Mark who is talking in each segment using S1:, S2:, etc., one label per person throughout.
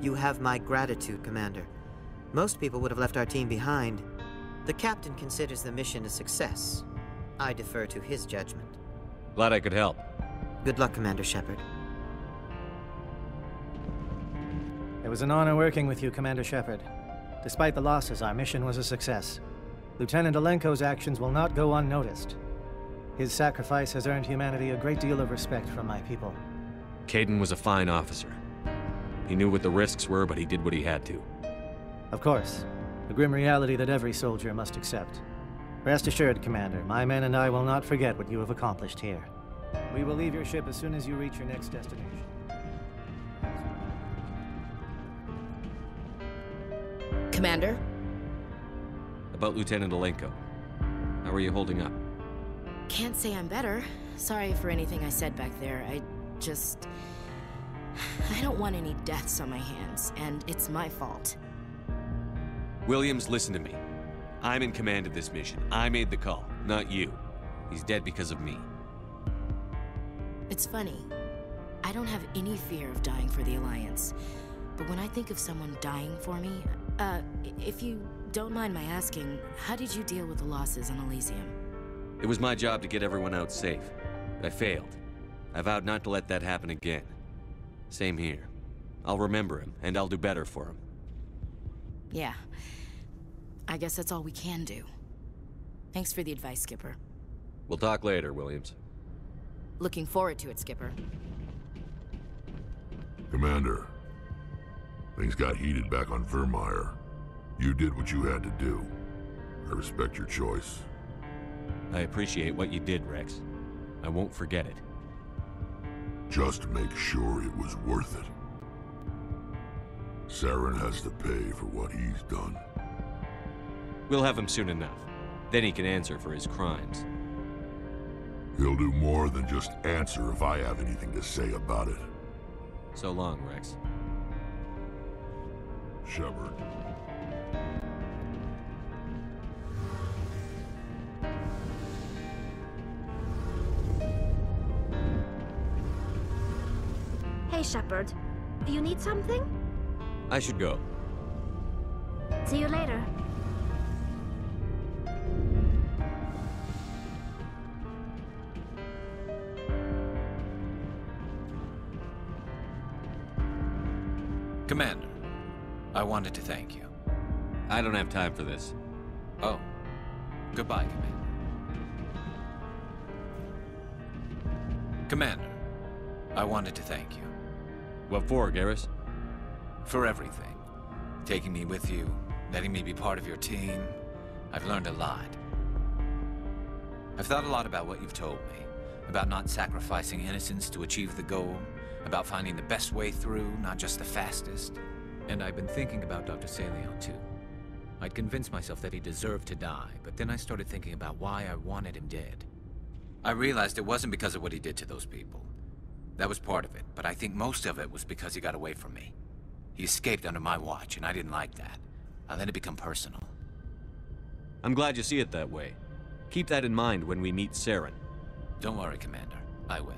S1: You have my gratitude, Commander. Most people would have left our team behind. The captain considers the mission a success. I defer to his judgment.
S2: Glad I could help.
S1: Good luck, Commander Shepard.
S3: It was an honor working with you, Commander Shepard. Despite the losses, our mission was a success. Lieutenant Alenko's actions will not go unnoticed. His sacrifice has earned humanity a great deal of respect from my people.
S2: Kaidan was a fine officer. He knew what the risks were, but he did what he had to.
S3: Of course. A grim reality that every soldier must accept. Rest assured, Commander, my men and I will not forget what you have accomplished here. We will leave your ship as soon as you reach your next destination.
S4: Commander?
S2: About Lieutenant Alenko. How are you holding up?
S4: Can't say I'm better. Sorry for anything I said back there. I don't want any deaths on my hands, and it's my fault.
S2: Williams, listen to me. I'm in command of this mission. I made the call, not you. He's dead because of me.
S4: It's funny. I don't have any fear of dying for the Alliance. But when I think of someone dying for me, if you don't mind my asking, how did you deal with the losses on Elysium?
S2: It was my job to get everyone out safe. I failed. I vowed not to let that happen again. Same here. I'll remember him, and I'll do better for him.
S4: Yeah. I guess that's all we can do. Thanks for the advice, Skipper.
S2: We'll talk later, Williams.
S4: Looking forward to it, Skipper.
S5: Commander, things got heated back on Virmire. You did what you had to do. I respect your choice.
S2: I appreciate what you did, Rex. I won't forget it.
S5: Just make sure it was worth it. Saren has to pay for what he's done.
S2: We'll have him soon enough. Then he can answer for his crimes.
S5: He'll do more than just answer if I have anything to say about it.
S2: So long, Rex.
S5: Shepard.
S6: Hey, Shepard. You need something?
S2: I should go.
S6: See you later.
S7: Commander, I wanted to thank you.
S2: I don't have time for this.
S7: Oh, goodbye, Commander. Commander, I wanted to thank you.
S2: What for, Garrus?
S7: For everything. Taking me with you, letting me be part of your team. I've learned a lot. I've thought a lot about what you've told me. About not sacrificing innocence to achieve the goal. About finding the best way through, not just the fastest. And I've been thinking about Dr. Saleon, too. I'd convinced myself that he deserved to die, but then I started thinking about why I wanted him dead. I realized it wasn't because of what he did to those people. That was part of it, but I think most of it was because he got away from me. He escaped under my watch, and I didn't like that. I let it become personal.
S2: I'm glad you see it that way. Keep that in mind when we meet Saren.
S7: Don't worry, Commander. I will.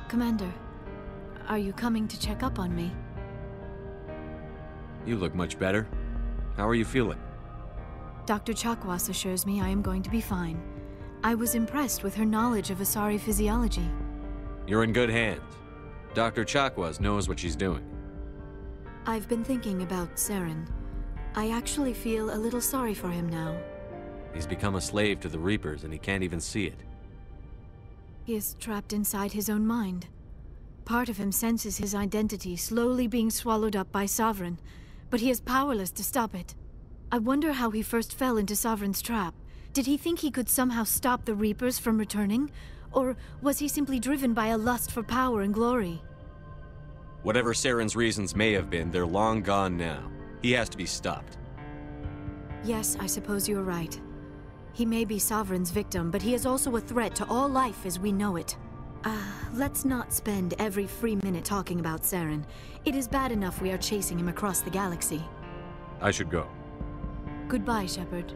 S8: Commander, are you coming to check up on me?
S2: You look much better. How are you feeling?
S8: Dr. Chakwas assures me I am going to be fine. I was impressed with her knowledge of Asari physiology.
S2: You're in good hands. Dr. Chakwas knows what she's doing.
S8: I've been thinking about Saren. I actually feel a little sorry for him now.
S2: He's become a slave to the Reapers and he can't even see it.
S8: He is trapped inside his own mind. Part of him senses his identity slowly being swallowed up by Sovereign, but he is powerless to stop it. I wonder how he first fell into Sovereign's trap. Did he think he could somehow stop the Reapers from returning? Or was he simply driven by a lust for power and glory?
S2: Whatever Saren's reasons may have been, they're long gone now. He has to be stopped.
S8: Yes, I suppose you're right. He may be Sovereign's victim, but he is also a threat to all life as we know it. Let's not spend every free minute talking about Saren. It is bad enough we are chasing him across the galaxy.
S2: I should go.
S8: Goodbye, Shepard.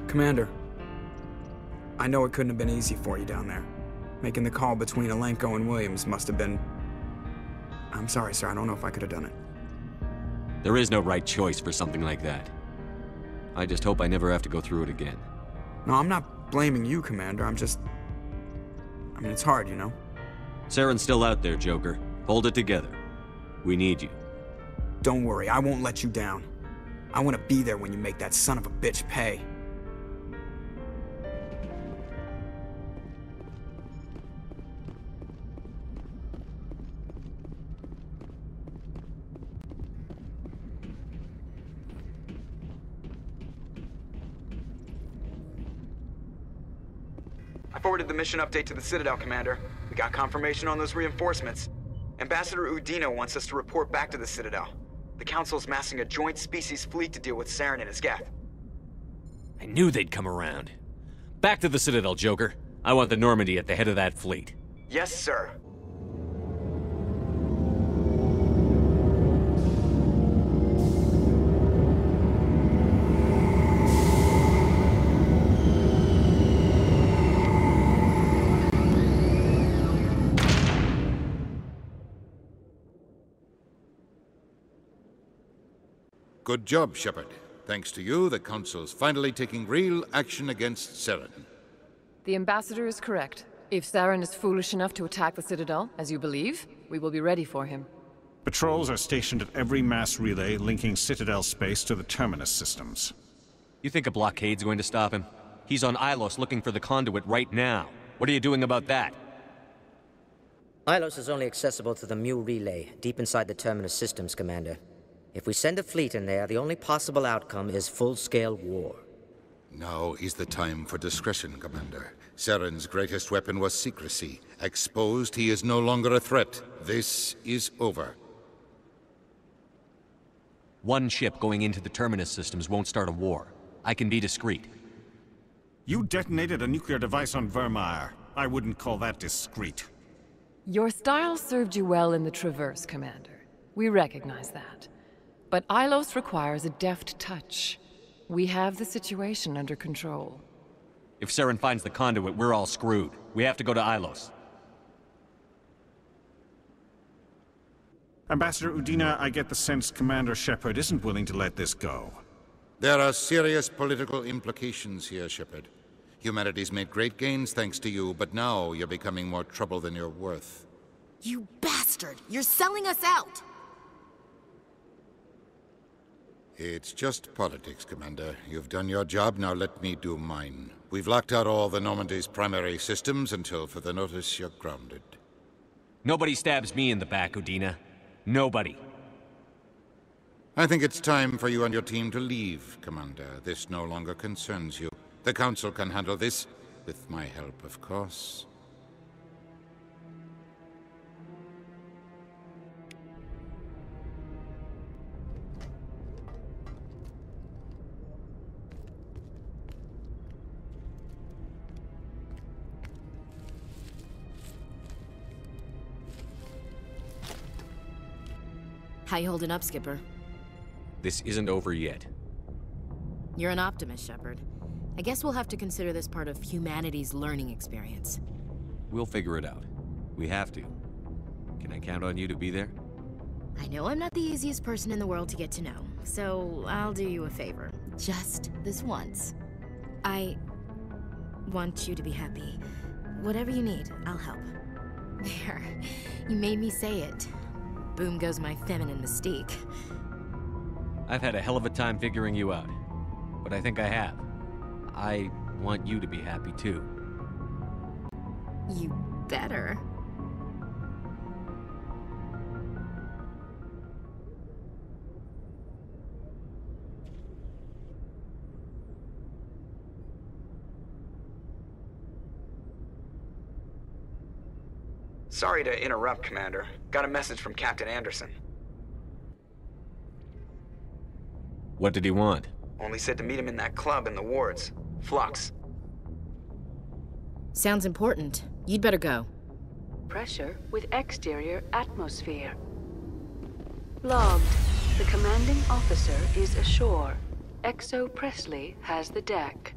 S9: Commander, I know it couldn't have been easy for you down there. Making the call between Alenko and Williams must have been... I'm sorry, sir, I don't know if I could have done it.
S2: There is no right choice for something like that. I just hope I never have to go through it again.
S9: No, I'm not blaming you, Commander, I mean, it's hard, you know?
S2: Saren's still out there, Joker. Hold it together. We need you.
S9: Don't worry, I won't let you down. I want to be there when you make that son of a bitch pay. I forwarded the mission update to the Citadel, Commander. We got confirmation on those reinforcements. Ambassador Udina wants us to report back to the Citadel. The Council's massing a joint species fleet to deal with Saren and his geth.
S2: I knew they'd come around. Back to the Citadel, Joker. I want the Normandy at the head of that fleet.
S9: Yes, sir.
S10: Good job, Shepard. Thanks to you, the Council's finally taking real action against Saren.
S11: The Ambassador is correct. If Saren is foolish enough to attack the Citadel, as you believe, we will be ready for him.
S12: Patrols are stationed at every mass relay linking Citadel space to the Terminus systems.
S2: You think a blockade's going to stop him? He's on Ilos looking for the conduit right now. What are you doing about that?
S13: Ilos is only accessible to the Mu relay, deep inside the Terminus systems, Commander. If we send a fleet in there, the only possible outcome is full-scale war.
S10: Now is the time for discretion, Commander. Saren's greatest weapon was secrecy. Exposed, he is no longer a threat. This is over.
S2: One ship going into the Terminus systems won't start a war. I can be discreet.
S12: You detonated a nuclear device on Vermeer. I wouldn't call that discreet.
S11: Your style served you well in the Traverse, Commander. We recognize that. But Ilos requires a deft touch. We have the situation under control.
S2: If Saren finds the conduit, we're all screwed. We have to go to Ilos.
S12: Ambassador Udina, I get the sense Commander Shepard isn't willing to let this go.
S10: There are serious political implications here, Shepard. Humanity's made great gains thanks to you, but now you're becoming more trouble than you're worth.
S14: You bastard! You're selling us out!
S10: It's just politics, Commander. You've done your job, now let me do mine. We've locked out all the Normandy's primary systems until further notice you're grounded.
S2: Nobody stabs me in the back, Udina. Nobody.
S10: I think it's time for you and your team to leave, Commander. This no longer concerns you. The Council can handle this, with my help, of course.
S4: How you holding up, Skipper?
S2: This isn't over yet.
S4: You're an optimist, Shepard. I guess we'll have to consider this part of humanity's learning experience.
S2: We'll figure it out. We have to. Can I count on you to be there?
S4: I know I'm not the easiest person in the world to get to know, so I'll do you a favor. Just this once. I want you to be happy. Whatever you need, I'll help. There. You made me say it. Boom goes my feminine mystique.
S2: I've had a hell of a time figuring you out. But I think I have. I want you to be happy too.
S4: You better.
S9: Sorry to interrupt, Commander. Got a message from Captain Anderson.
S2: What did he want?
S9: Only said to meet him in that club in the wards. Flux.
S4: Sounds important. You'd better go.
S15: Pressure with exterior atmosphere. Logged. The commanding officer is ashore. Exo Presley has the deck.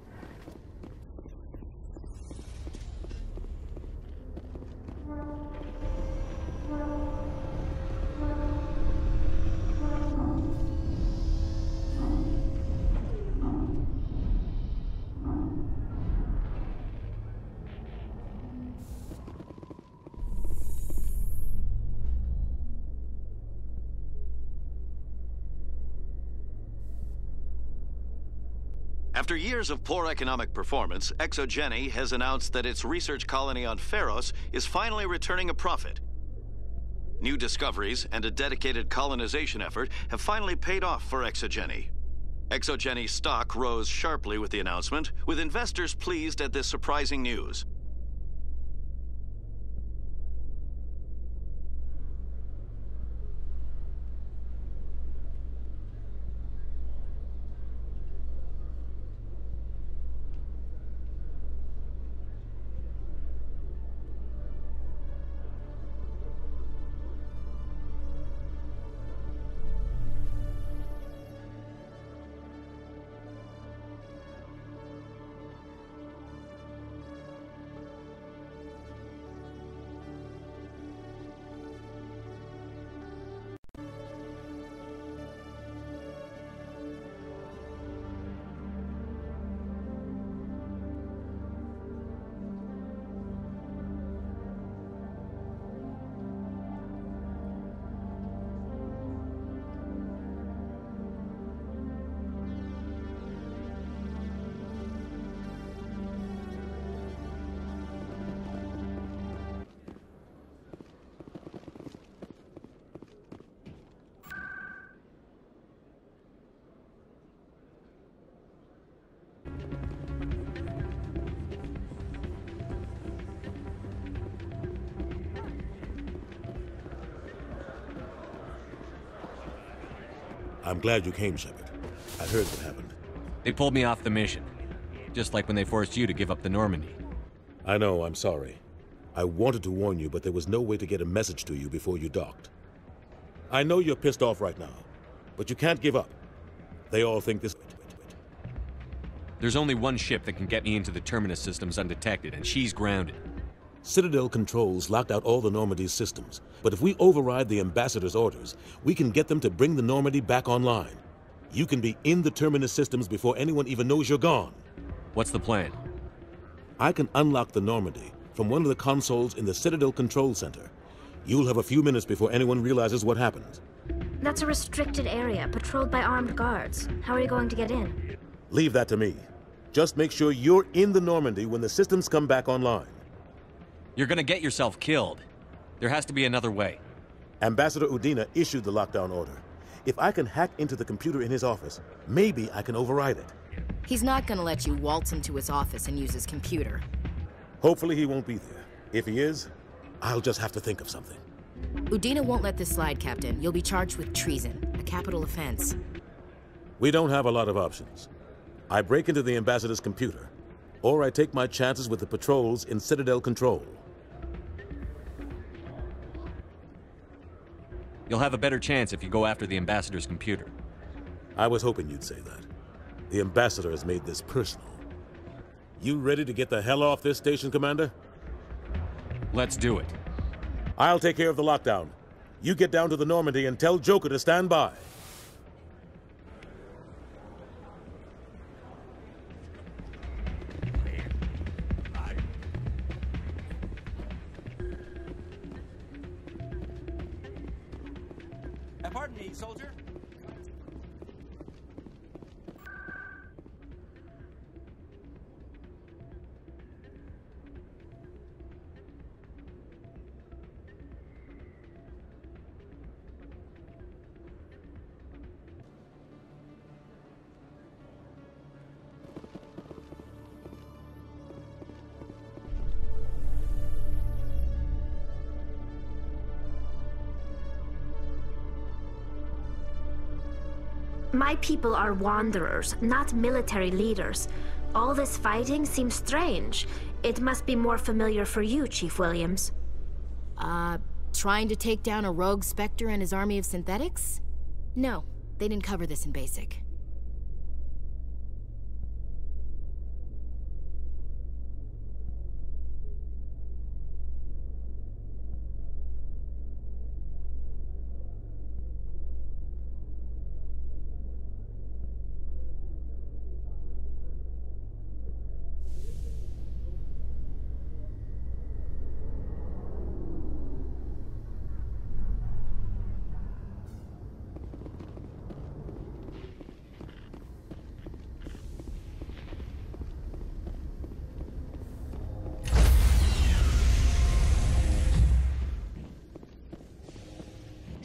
S16: After years of poor economic performance, ExoGeni has announced that its research colony on Feros is finally returning a profit. New discoveries and a dedicated colonization effort have finally paid off for ExoGeni. ExoGeni's stock rose sharply with the announcement, with investors pleased at this surprising news.
S17: I'm glad you came, Shepard. I heard what happened.
S2: They pulled me off the mission. Just like when they forced you to give up the Normandy.
S17: I know, I'm sorry. I wanted to warn you, but there was no way to get a message to you before you docked. I know you're pissed off right now, but you can't give up. They all think this...
S2: There's only one ship that can get me into the Terminus systems undetected, and she's grounded.
S17: Citadel controls locked out all the Normandy's systems, but if we override the Ambassador's orders, we can get them to bring the Normandy back online. You can be in the Terminus systems before anyone even knows you're gone.
S2: What's the plan?
S17: I can unlock the Normandy from one of the consoles in the Citadel Control Center. You'll have a few minutes before anyone realizes what happened.
S6: That's a restricted area, patrolled by armed guards. How are you going to get in?
S17: Leave that to me. Just make sure you're in the Normandy when the systems come back online.
S2: You're gonna get yourself killed. There has to be another way.
S17: Ambassador Udina issued the lockdown order. If I can hack into the computer in his office, maybe I can override it.
S4: He's not gonna let you waltz into his office and use his computer.
S17: Hopefully he won't be there. If he is, I'll just have to think of something.
S4: Udina won't let this slide, Captain. You'll be charged with treason, a capital offense.
S17: We don't have a lot of options. I break into the Ambassador's computer, or I take my chances with the patrols in Citadel Control.
S2: You'll have a better chance if you go after the Ambassador's computer.
S17: I was hoping you'd say that. The Ambassador has made this personal. You ready to get the hell off this station, Commander?
S2: Let's do it.
S17: I'll take care of the lockdown. You get down to the Normandy and tell Joker to stand by.
S18: Pardon me, soldier.
S6: My people are wanderers, not military leaders. All this fighting seems strange. It must be more familiar for you, Chief Williams.
S4: Trying to take down a rogue Spectre and his army of synthetics? No, they didn't cover this in BASIC.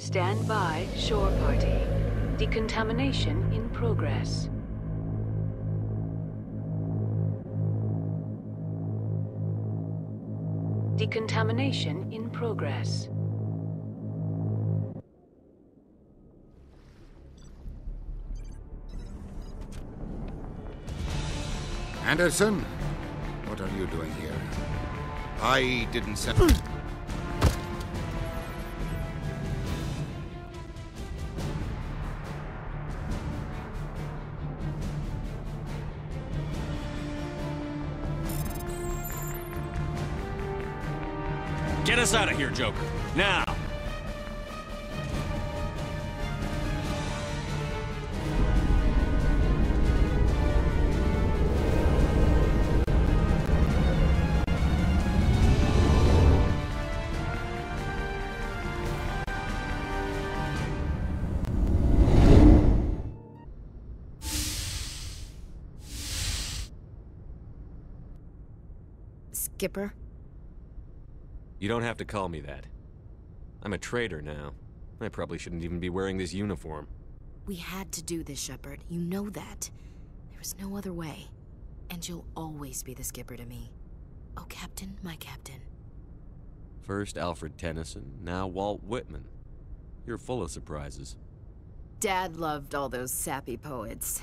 S15: Stand by, shore party. Decontamination in progress. Decontamination in progress.
S10: Anderson, what are you doing here? I didn't send...
S2: Get us out of here, Joker. Now!
S4: Skipper?
S2: You don't have to call me that. I'm a traitor now. I probably shouldn't even be wearing this uniform.
S4: We had to do this, Shepard. You know that. There was no other way. And you'll always be the Skipper to me. Oh, Captain, my Captain.
S2: First Alfred Tennyson, now Walt Whitman. You're full of surprises.
S4: Dad loved all those sappy poets.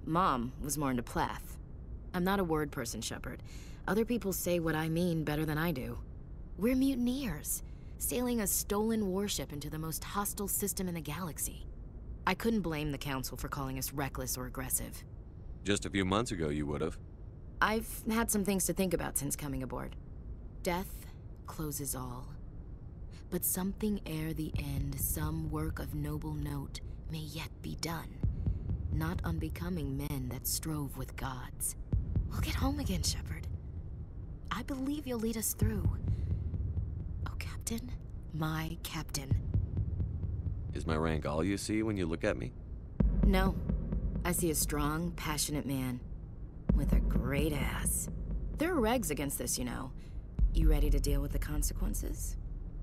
S4: Mom was more into Plath. I'm not a word person, Shepard. Other people say what I mean better than I do. We're mutineers, sailing a stolen warship into the most hostile system in the galaxy. I couldn't blame the Council for calling us reckless or aggressive.
S2: Just a few months ago, you would've.
S4: I've had some things to think about since coming aboard. Death closes all. But something ere the end, some work of noble note, may yet be done. Not unbecoming men that strove with gods. We'll get home again, Shepard. I believe you'll lead us through. Oh, Captain, my Captain.
S2: Is my rank all you see when you look at me?
S4: No. I see a strong, passionate man. With a great ass. There are regs against this, you know. You ready to deal with the consequences?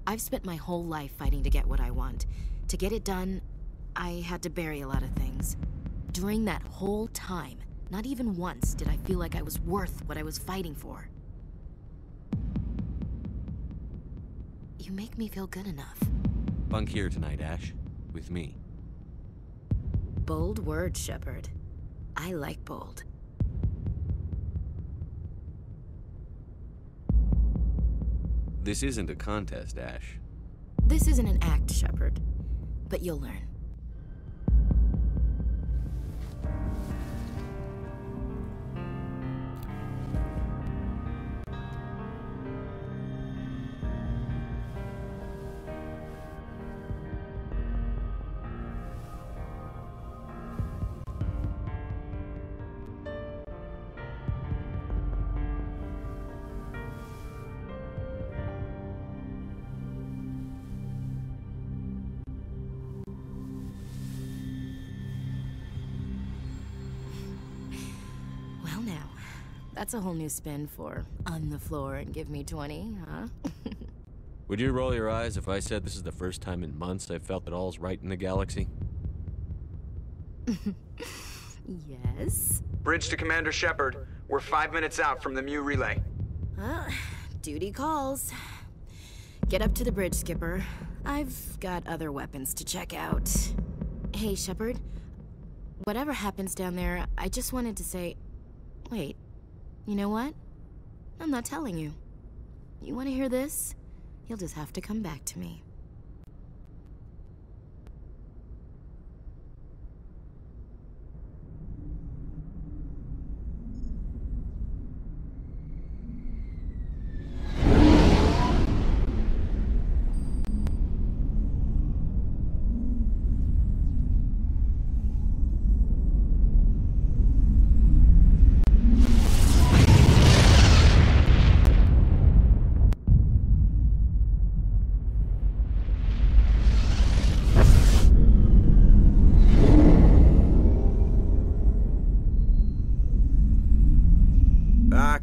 S4: I've spent my whole life fighting to get what I want. To get it done, I had to bury a lot of things. During that whole time, not even once did I feel like I was worth what I was fighting for. You make me feel good enough.
S2: Bunk here tonight, Ash. With me.
S4: Bold words, Shepard. I like bold.
S2: This isn't a contest, Ash.
S4: This isn't an act, Shepard. but you'll learn. Well now, that's a whole new spin for on the floor and give me 20, huh?
S2: Would you roll your eyes if I said this is the first time in months I've felt that all's right in the galaxy?
S4: Yes?
S9: Bridge to Commander Shepard. We're 5 minutes out from the Mu relay.
S4: Duty calls. Get up to the bridge, Skipper. I've got other weapons to check out. Hey, Shepard. Whatever happens down there, I just wanted to say... Wait, you know what? I'm not telling you. You want to hear this? You'll just have to come back to me.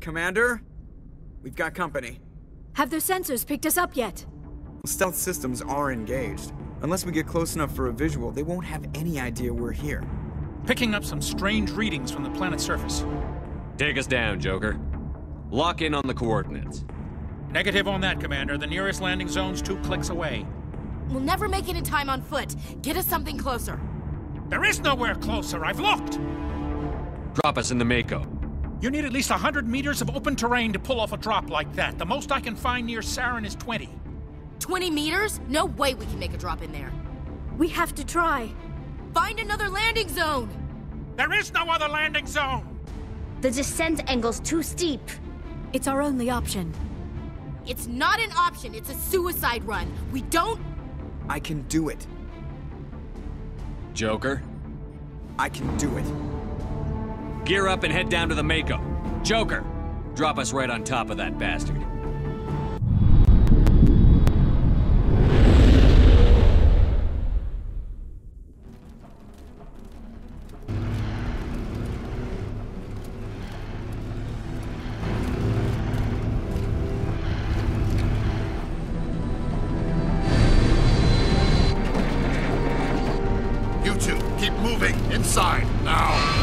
S9: Commander? We've got company.
S8: Have their sensors picked us up yet?
S9: Stealth systems are engaged. Unless we get close enough for a visual, they won't have any idea we're here.
S18: Picking up some strange readings from the planet's surface.
S2: Take us down, Joker. Lock in on the coordinates.
S18: Negative on that, Commander. The nearest landing zone's 2 clicks away.
S4: We'll never make it in time on foot. Get us something closer.
S18: There is nowhere closer. I've looked.
S2: Drop us in the Mako.
S18: You need at least 100 meters of open terrain to pull off a drop like that. The most I can find near Saren is 20.
S4: 20 meters? No way we can make a drop in there.
S8: We have to try.
S4: Find another landing zone!
S18: There is no other landing zone!
S6: The descent angle's too steep.
S8: It's our only option.
S4: It's not an option, it's a suicide run. We don't...
S9: I can do it.
S2: Joker?
S9: I can do it.
S2: Gear up and head down to the Mako. Joker, drop us right on top of that bastard.
S5: You two, keep moving inside now.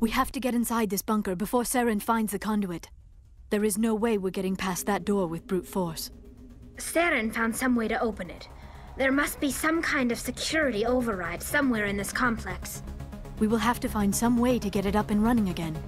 S8: We have to get inside this bunker before Saren finds the conduit. There is no way we're getting past that door with brute force.
S6: Saren found some way to open it. There must be some kind of security override somewhere in this complex.
S8: We will have to find some way to get it up and running again.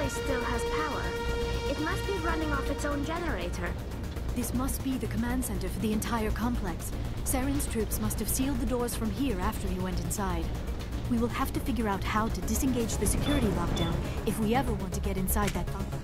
S6: place still has power. It must be running off its own generator.
S8: This must be the command center for the entire complex. Saren's troops must have sealed the doors from here after he went inside. We will have to figure out how to disengage the security lockdown if we ever want to get inside that bunker.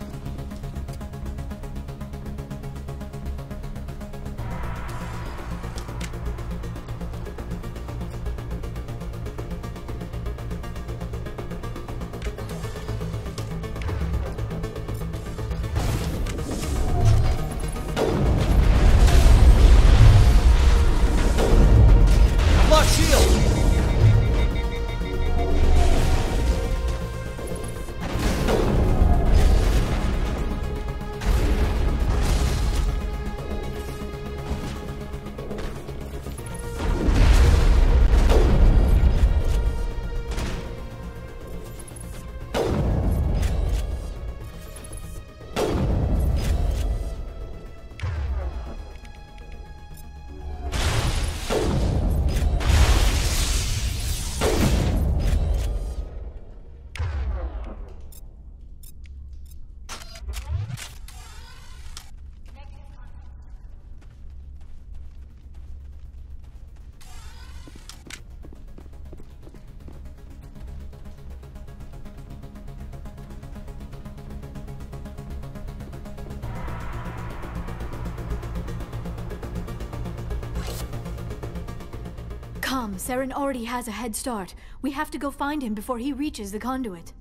S8: Come, Saren already has a head start. We have to go find him before he reaches the conduit.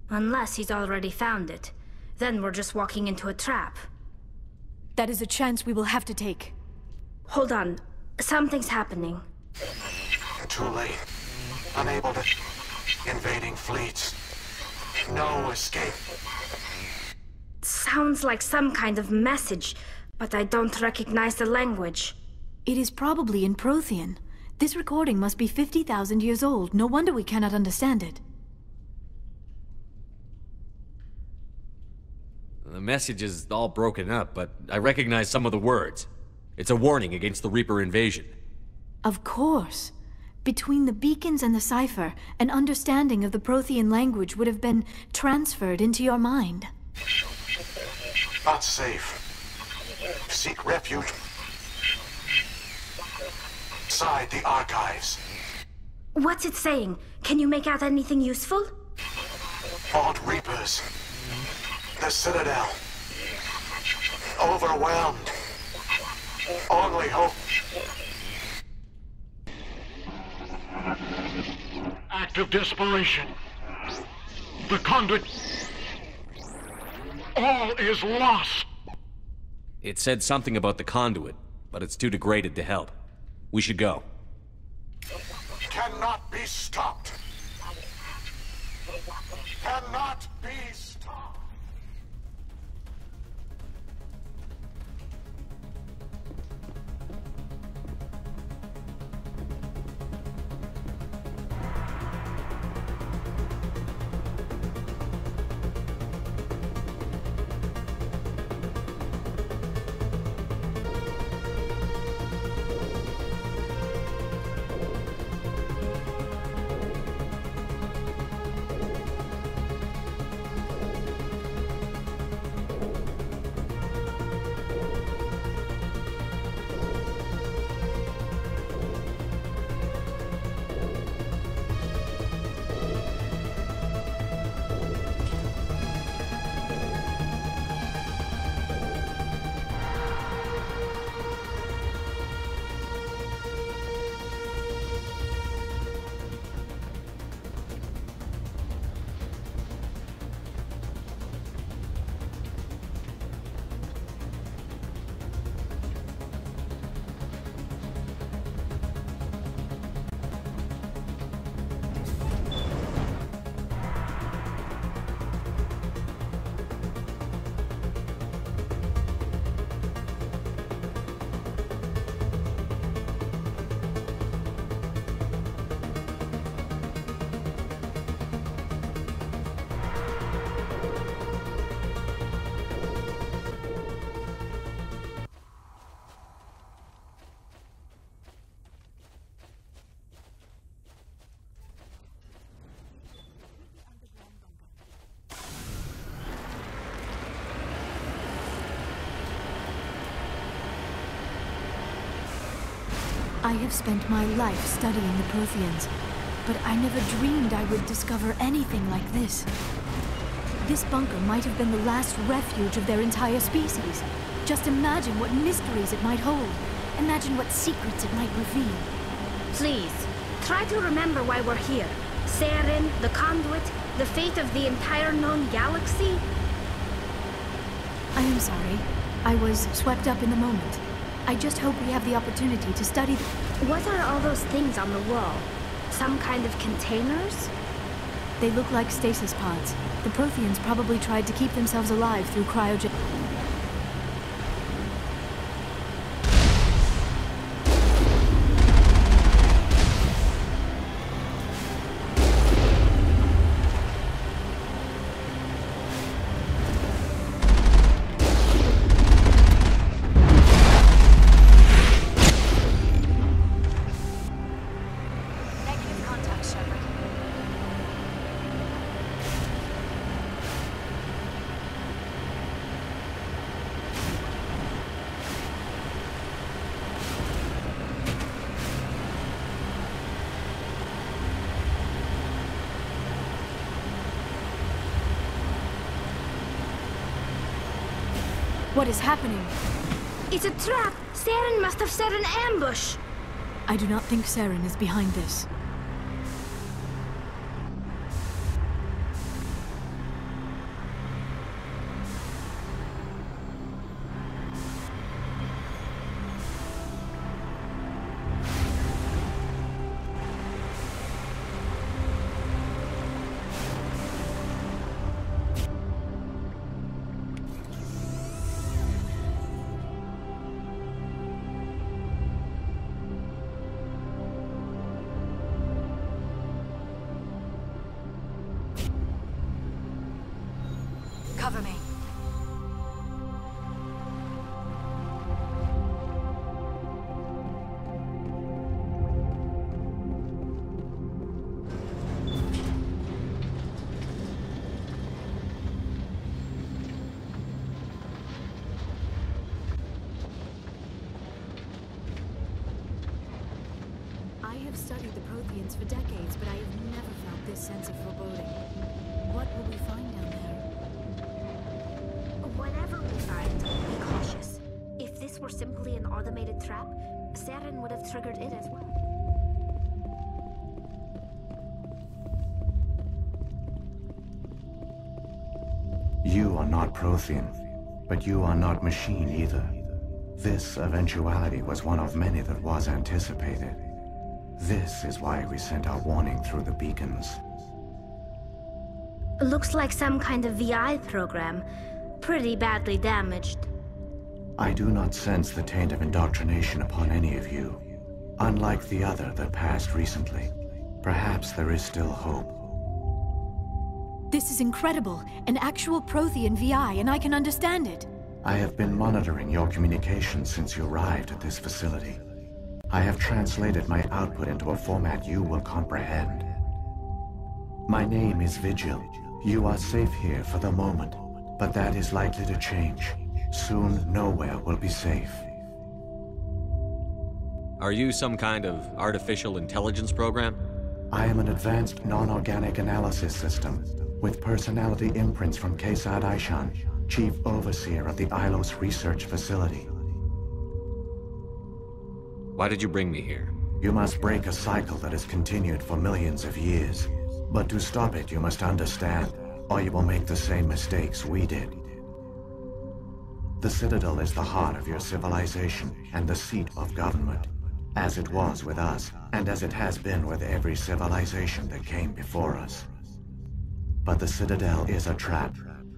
S6: Unless he's already found it. Then we're just walking into a trap.
S8: That is a chance we will have to take.
S6: Hold on. Something's happening.
S19: Too late. Unable to... Invading fleets. No escape.
S6: Sounds like some kind of message, but I don't recognize the language.
S8: It is probably in Prothean. This recording must be 50,000 years old. No wonder we cannot understand it.
S2: The message is all broken up, but I recognize some of the words. It's a warning against the Reaper invasion.
S8: Of course. Between the beacons and the cipher, an understanding of the Prothean language would have been transferred into your mind.
S19: Not safe. Seek refuge inside the archives.
S6: What's it saying? Can you make out anything useful?
S19: Fought Reapers. The Citadel. Overwhelmed. Only hope.
S20: Act of desperation. The conduit. All is lost.
S2: It said something about the conduit, but it's too degraded to help. We should go.
S19: Cannot be stopped. Cannot be stopped.
S8: I have spent my life studying the Protheans, but I never dreamed I would discover anything like this. This bunker might have been the last refuge of their entire species. Just imagine what mysteries it might hold. Imagine what secrets it might reveal.
S6: Please, try to remember why we're here. Saren, the Conduit, the fate of the entire known galaxy.
S8: I am sorry. I was swept up in the moment. I just hope we have the opportunity to study
S6: What are all those things on the wall? Some kind of containers?
S8: They look like stasis pods. The Protheans probably tried to keep themselves alive through cryogen. What is happening?
S6: It's a trap! Saren must have set an ambush!
S8: I do not think Saren is behind this.
S14: Cover me.
S8: I have studied the Protheans for decades, but I have never felt this sense of foreboding. What will we find down there?
S6: Whatever we find, be cautious. If this were simply an automated trap, Saren would have triggered it as well.
S21: You are not Prothean, but you are not machine either. This eventuality was one of many that was anticipated. This is why we sent our warning through the beacons.
S6: Looks like some kind of VI program. Pretty badly damaged.
S21: I do not sense the taint of indoctrination upon any of you. Unlike the other that passed recently. Perhaps there is still hope.
S8: This is incredible. An actual Prothean VI, and I can understand it.
S21: I have been monitoring your communications since you arrived at this facility. I have translated my output into a format you will comprehend. My name is Vigil. You are safe here for the moment, but that is likely to change. Soon, nowhere will be safe.
S2: Are you some kind of artificial intelligence program?
S21: I am an advanced non-organic analysis system with personality imprints from Kesad Aishan, Chief Overseer of the Ilos Research Facility.
S2: Why did you bring me here?
S21: You must break a cycle that has continued for millions of years. But to stop it, you must understand, or you will make the same mistakes we did. The Citadel is the heart of your civilization and the seat of government, as it was with us, and as it has been with every civilization that came before us. But the Citadel is a trap.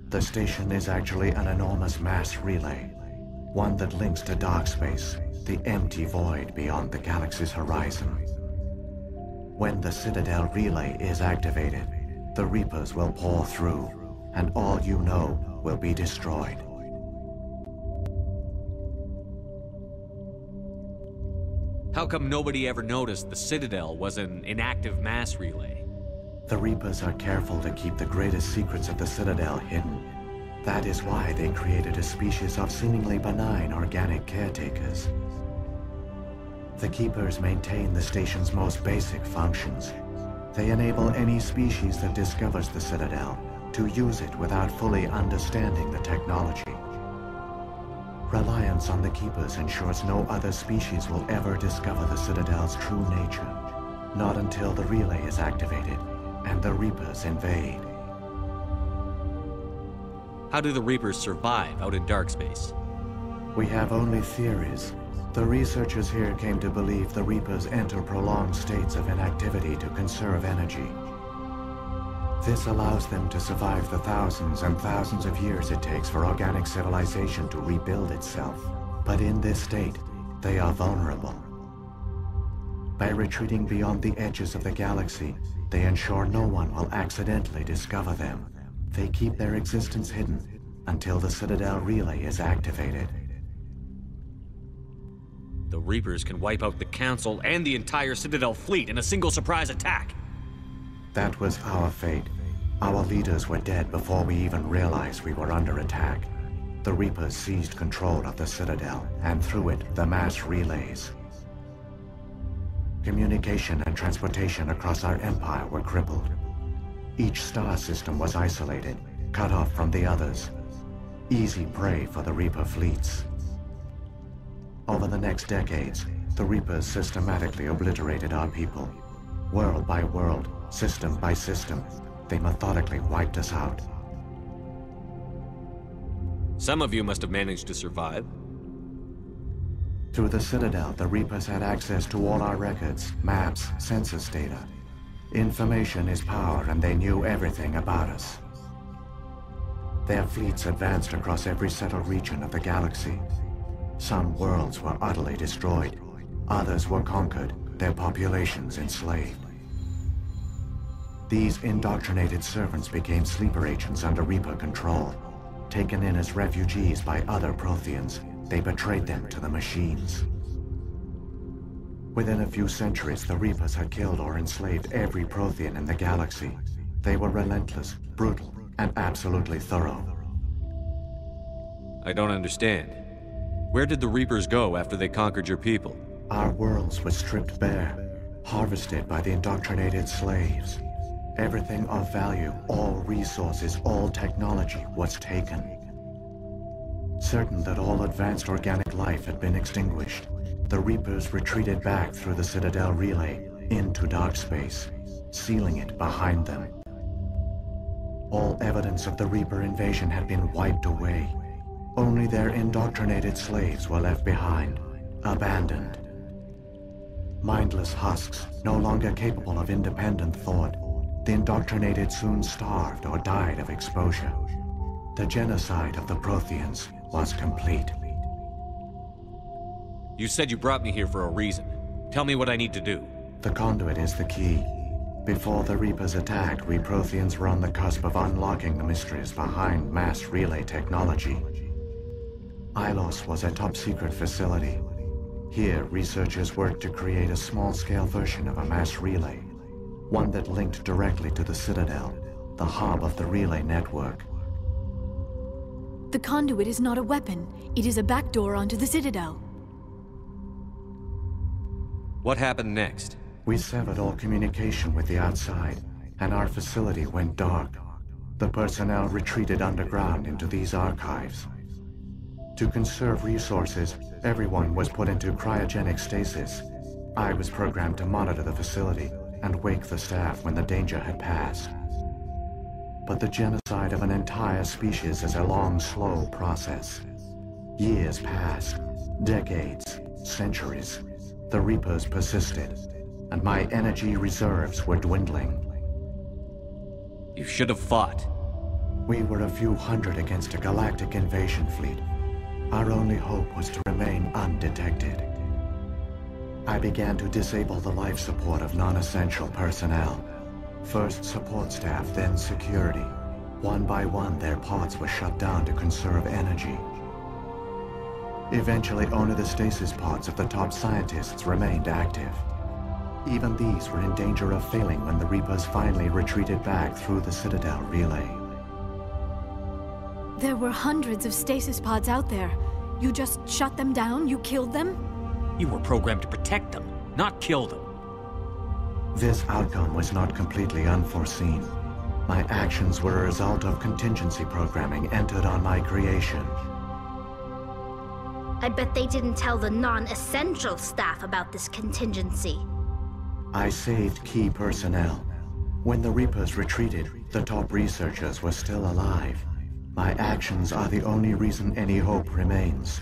S21: The station is actually an enormous mass relay, one that links to dark space, the empty void beyond the galaxy's horizon. When the Citadel relay is activated, the Reapers will pour through, and all you know will be destroyed.
S2: How come nobody ever noticed the Citadel was an inactive mass relay?
S21: The Reapers are careful to keep the greatest secrets of the Citadel hidden. That is why they created a species of seemingly benign organic caretakers. The Keepers maintain the station's most basic functions. They enable any species that discovers the Citadel to use it without fully understanding the technology. Reliance on the Keepers ensures no other species will ever discover the Citadel's true nature. Not until the relay is activated and the Reapers invade.
S2: How do the Reapers survive out in dark space?
S21: We have only theories. The researchers here came to believe the Reapers enter prolonged states of inactivity to conserve energy. This allows them to survive the thousands and thousands of years it takes for organic civilization to rebuild itself. But in this state, they are vulnerable. By retreating beyond the edges of the galaxy, they ensure no one will accidentally discover them. They keep their existence hidden until the Citadel relay is activated.
S2: The Reapers can wipe out the Council and the entire Citadel fleet in a single surprise attack.
S21: That was our fate. Our leaders were dead before we even realized we were under attack. The Reapers seized control of the Citadel, and through it, the mass relays. Communication and transportation across our empire were crippled. Each star system was isolated, cut off from the others. Easy prey for the Reaper fleets. Over the next decades, the Reapers systematically obliterated our people. World by world, system by system, they methodically wiped us out.
S2: Some of you must have managed to survive.
S21: Through the Citadel, the Reapers had access to all our records, maps, census data. Information is power, and they knew everything about us. Their fleets advanced across every settled region of the galaxy. Some worlds were utterly destroyed. Others were conquered, their populations enslaved. These indoctrinated servants became sleeper agents under Reaper control. Taken in as refugees by other Protheans, they betrayed them to the machines. Within a few centuries, the Reapers had killed or enslaved every Prothean in the galaxy. They were relentless, brutal, and absolutely thorough.
S2: I don't understand. Where did the Reapers go after they conquered your people?
S21: Our worlds were stripped bare, harvested by the indoctrinated slaves. Everything of value, all resources, all technology was taken. Certain that all advanced organic life had been extinguished, the Reapers retreated back through the Citadel relay into dark space, sealing it behind them. All evidence of the Reaper invasion had been wiped away. Only their indoctrinated slaves were left behind, abandoned. Mindless husks, no longer capable of independent thought, the indoctrinated soon starved or died of exposure. The genocide of the Protheans was complete.
S2: You said you brought me here for a reason. Tell me what I need to do.
S21: The conduit is the key. Before the Reapers attacked, we Protheans were on the cusp of unlocking the mysteries behind mass relay technology. Ilos was a top-secret facility. Here, researchers worked to create a small-scale version of a mass relay, one that linked directly to the Citadel, the hub of the relay network.
S8: The conduit is not a weapon. It is a backdoor onto the Citadel.
S2: What happened next?
S21: We severed all communication with the outside, and our facility went dark. The personnel retreated underground into these archives. To conserve resources, everyone was put into cryogenic stasis. I was programmed to monitor the facility and wake the staff when the danger had passed. But the genocide of an entire species is a long, slow process. Years passed, decades, centuries. The Reapers persisted, and my energy reserves were dwindling.
S2: You should have fought.
S21: We were a few hundred against a galactic invasion fleet. Our only hope was to remain undetected. I began to disable the life support of non-essential personnel. First support staff, then security. One by one, their pods were shut down to conserve energy. Eventually, only the stasis pods of the top scientists remained active. Even these were in danger of failing when the Reapers finally retreated back through the Citadel relay.
S8: There were hundreds of stasis pods out there. You just shut them down? You killed them?
S1: You were programmed to protect them, not kill them.
S21: This outcome was not completely unforeseen. My actions were a result of contingency programming entered on my creation.
S6: I bet they didn't tell the non-essential staff about this contingency.
S21: I saved key personnel. When the Reapers retreated, the top researchers were still alive. My actions are the only reason any hope remains.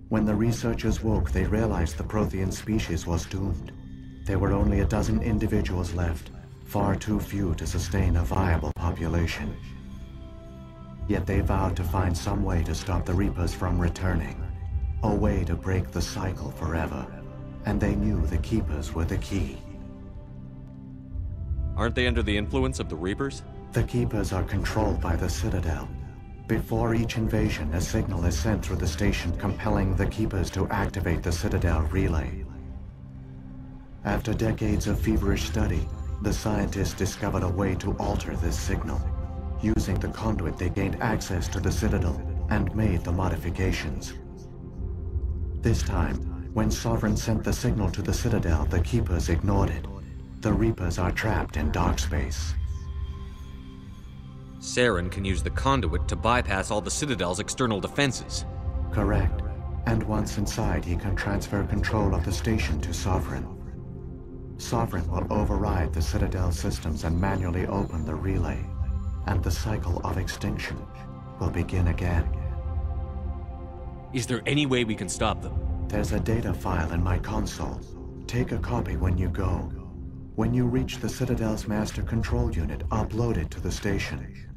S21: When the researchers woke, they realized the Prothean species was doomed. There were only a dozen individuals left, far too few to sustain a viable population. Yet they vowed to find some way to stop the Reapers from returning, a way to break the cycle forever. And they knew the Keepers were the key.
S2: Aren't they under the influence of the Reapers?
S21: The Keepers are controlled by the Citadel. Before each invasion, a signal is sent through the station compelling the Keepers to activate the Citadel relay. After decades of feverish study, the scientists discovered a way to alter this signal. Using the conduit, they gained access to the Citadel and made the modifications. This time, when Sovereign sent the signal to the Citadel, the Keepers ignored it. The Reapers are trapped in dark space.
S2: Saren can use the conduit to bypass all the Citadel's external defenses.
S21: Correct. And once inside, he can transfer control of the station to Sovereign. Sovereign will override the Citadel systems and manually open the relay. And the cycle of extinction will begin again.
S2: Is there any way we can stop them?
S21: There's a data file in my console. Take a copy when you go. When you reach the Citadel's master control unit, upload it to the station.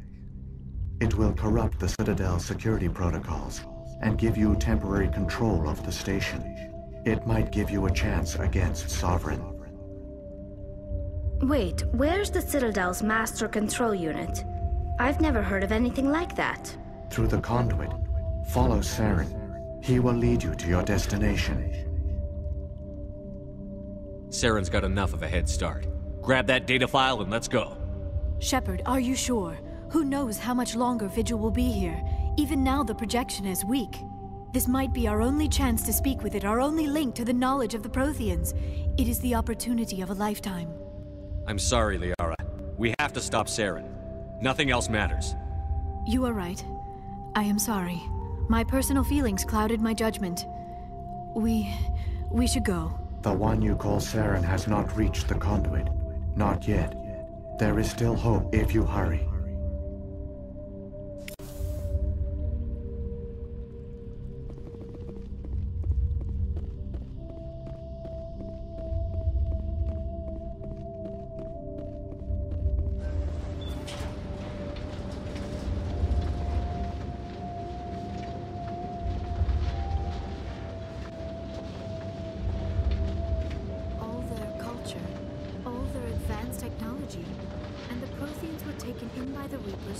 S21: It will corrupt the Citadel's security protocols and give you temporary control of the station. It might give you a chance against Sovereign.
S6: Wait, where's the Citadel's master control unit? I've never heard of anything like that.
S21: Through the conduit, follow Saren. He will lead you to your destination.
S2: Saren's got enough of a head start. Grab that data file and let's go.
S8: Shepard, are you sure? Who knows how much longer Vigil will be here? Even now the projection is weak. This might be our only chance to speak with it, our only link to the knowledge of the Protheans. It is the opportunity of a lifetime.
S2: I'm sorry, Liara. We have to stop Saren. Nothing else matters.
S8: You are right. I am sorry. My personal feelings clouded my judgment. We should go.
S21: The one you call Saren has not reached the conduit. Not yet. There is still hope if you hurry.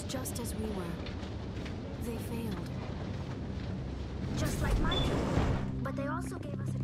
S8: Just as we were. They failed.
S6: Just like my people. But they also gave us a